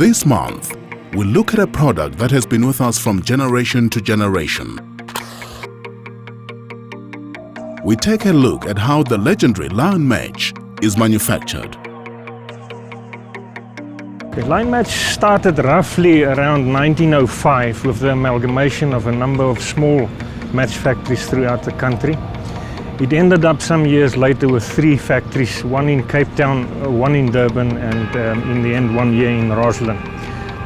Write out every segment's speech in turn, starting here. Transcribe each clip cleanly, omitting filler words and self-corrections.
This month, we look at a product that has been with us from generation to generation. We take a look at how the legendary Lion match is manufactured. The Lion match started roughly around 1905 with the amalgamation of a number of small match factories throughout the country. It ended up some years later with 3 factories, one in Cape Town, one in Durban, and in the end 1 year in Roslyn.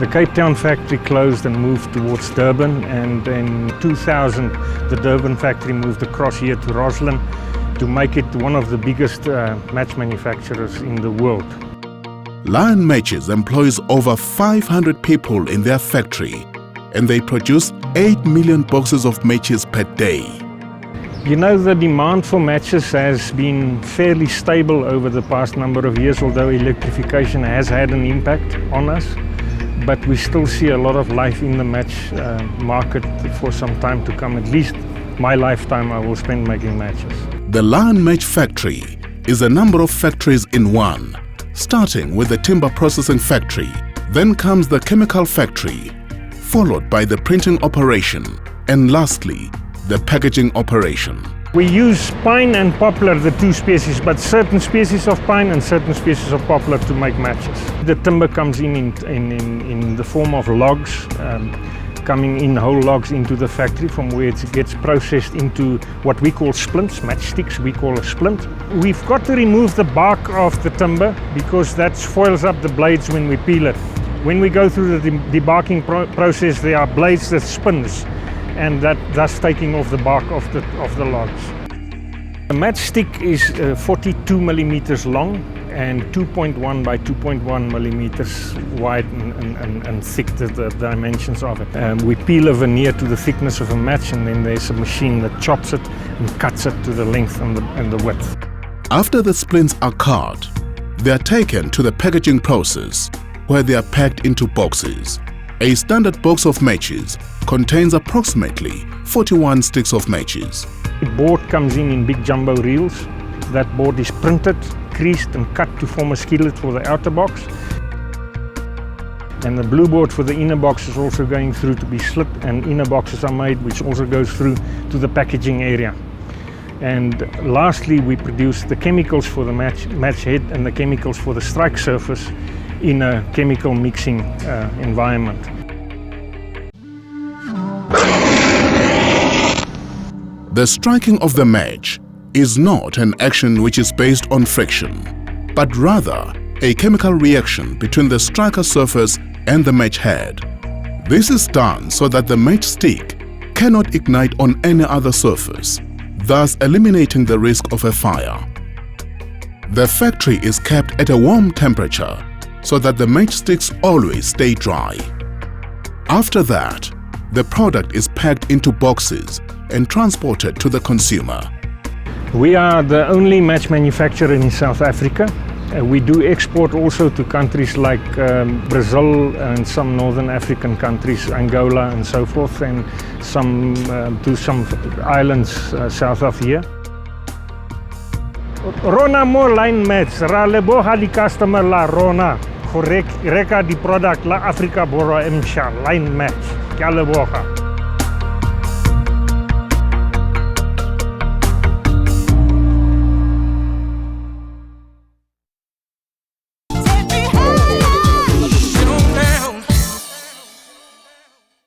The Cape Town factory closed and moved towards Durban, and in 2000 the Durban factory moved across here to Roslyn to make it one of the biggest match manufacturers in the world. Lion Matches employs over 500 people in their factory, and they produce 8 million boxes of matches per day. You know, the demand for matches has been fairly stable over the past number of years, although electrification has had an impact on us. But we still see a lot of life in the match market for some time to come. At least my lifetime I will spend making matches. The Lion Match factory is a number of factories in one, starting with the timber processing factory. Then comes the chemical factory, followed by the printing operation, and lastly, the packaging operation. We use pine and poplar, the 2 species, but certain species of pine and certain species of poplar to make matches. The timber comes in the form of logs, coming in whole logs into the factory, from where it gets processed into what we call splints, matchsticks we call a splint. We've got to remove the bark of the timber because that foils up the blades when we peel it. When we go through the debarking process, there are blades that spins, and that thus taking off the bark of the logs. The matchstick is 42 millimeters long and 2.1 by 2.1 millimeters wide and thick, the dimensions of it. We peel a veneer to the thickness of a match, and then there's a machine that chops it and cuts it to the length and the width. After the splints are cut, they are taken to the packaging process, where they are packed into boxes. A standard box of matches contains approximately 41 sticks of matches. The board comes in big jumbo reels. That board is printed, creased and cut to form a skillet for the outer box. And the blue board for the inner box is also going through to be slit, and inner boxes are made which also goes through to the packaging area. And lastly, we produce the chemicals for the match head and the chemicals for the strike surface in a chemical mixing environment. The striking of the match is not an action which is based on friction, but rather a chemical reaction between the striker surface and the match head. This is done so that the matchstick cannot ignite on any other surface, thus eliminating the risk of a fire. The factory is kept at a warm temperature so that the matchsticks always stay dry. After that, the product is packed into boxes and transported to the consumer. We are the only match manufacturer in South Africa. We do export also to countries like Brazil and some northern African countries, Angola and so forth, and to some islands south of here. Rona mo line match, ra leboga di customer la rona go reka di product la Afrika Borwa emsha line match. Ke a leboga.